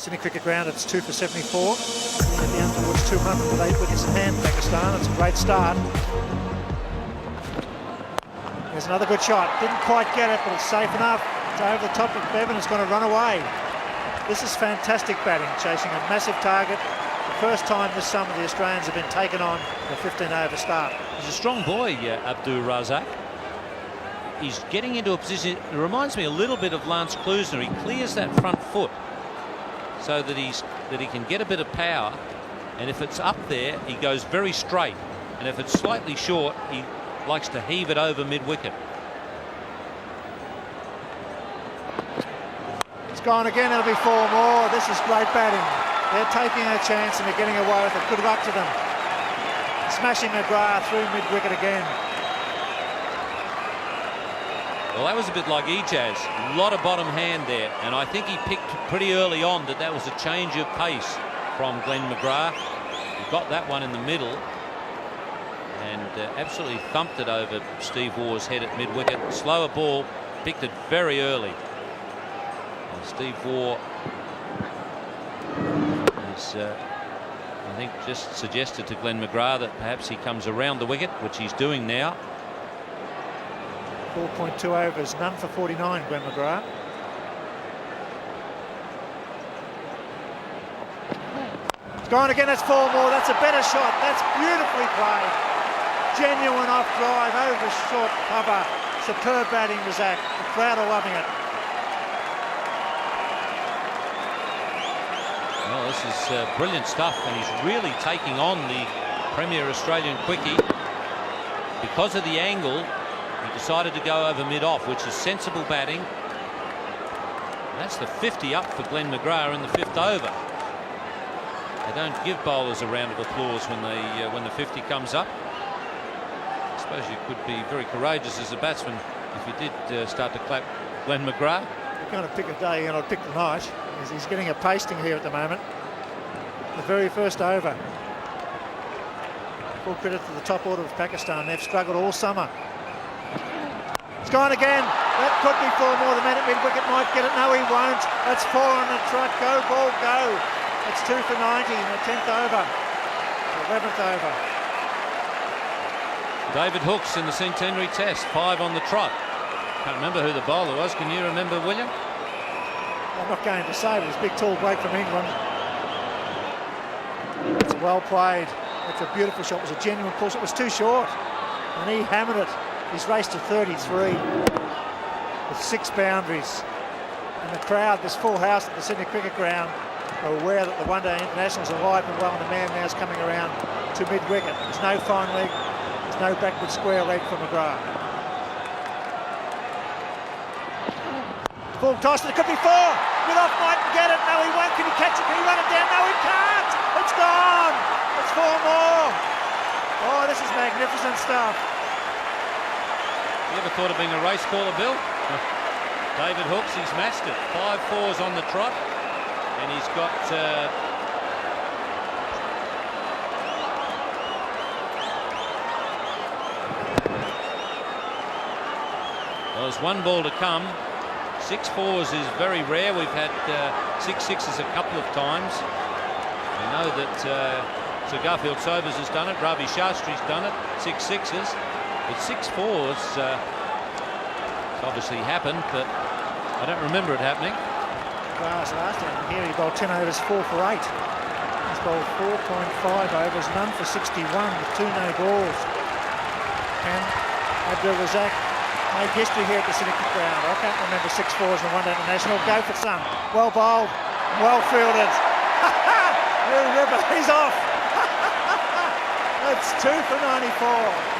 Sydney cricket ground, it's 2 for 74. They're down towards 200 with 8 wickets in hand, Pakistan. It's a great start. There's another good shot. Didn't quite get it, but it's safe enough. It's over the top of Bevan. It's going to run away. This is fantastic batting, chasing a massive target. The first time this summer the Australians have been taken on a 15-over start. He's a strong boy, Abdulrezak. He's getting into a position, it reminds me a little bit of Lance Klusner. He clears that front foot so that he can get a bit of power, and if it's up there he goes very straight, and if it's slightly short he likes to heave it over mid-wicket. It's gone again, it'll be 4 more. This is great batting. They're taking a chance and they're getting away with it. Good luck to them. Smashing McGrath through mid-wicket again. Well, that was a bit like Ejaz. A lot of bottom hand there, and I think he picked pretty early on that was a change of pace from Glenn McGrath. He got that one in the middle and absolutely thumped it over Steve Waugh's head at mid-wicket. Slower ball, picked it very early. And Steve Waugh has, I think, just suggested to Glenn McGrath that perhaps he comes around the wicket, which he's doing now. 4.2 overs, none for 49, Glenn McGrath. It's gone again, that's 4 more. That's a better shot. That's beautifully played. Genuine off drive, over short cover. Superb batting, Razak. The crowd are loving it. Well, this is brilliant stuff, and he's really taking on the Premier Australian quickie. Because of the angle, he decided to go over mid-off, which is sensible batting. That's the 50 up for Glenn McGrath in the 5th over. They don't give bowlers a round of applause when the 50 comes up. I suppose you could be very courageous as a batsman if you did start to clap Glenn McGrath. You're going to pick a day, you're going to pick the night. He's getting a pasting here at the moment. The very first over. Full credit to the top order of Pakistan. They've struggled all summer. It's gone again. That could be 4 more. The man at mid-wicket might get it. No, he won't. That's 4 on the trot. Go, ball, go. It's 2 for 90 in the 10th over. 11th over. David Hooks in the Centenary Test, 5 on the trot. Can't remember who the bowler was. Can you remember, William? I'm not going to say, but it's a big tall break from England. It's well played. It's a beautiful shot. It was a genuine push. It was too short, and he hammered it. He's raced to 33 with 6 boundaries. And the crowd, this full house at the Sydney Cricket Ground, are aware that the one-day internationals are alive and well, and the man now is coming around to mid-wicket. There's no fine leg. There's no backward square leg for McGrath. Full toss, it could be 4. Mid-off might get it. No, he won't. Can he catch it? Can he run it down? No, he can't. It's gone. It's 4 more. Oh, this is magnificent stuff. You ever thought of being a race caller, Bill? David Hooks, he's smashed it. 5 4s on the trot, and he's got well, there's 1 ball to come. 6 4s is very rare. We've had 6 6s a couple of times. We know that Sir Garfield Sobers has done it. Ravi Shastri's done it. 6 6s. But 6 4s it's obviously happened, but I don't remember it happening. Last time here he bowled 10 overs, 4 for 8. He's bowled 4.5 overs, none for 61 with 2 no balls. And Abdulrezak made history here at the Sydney Cricket Ground. I can't remember 6 4s in the one-day international. Go for some. Well bowled, well fielded. He's off. That's 2 for 94.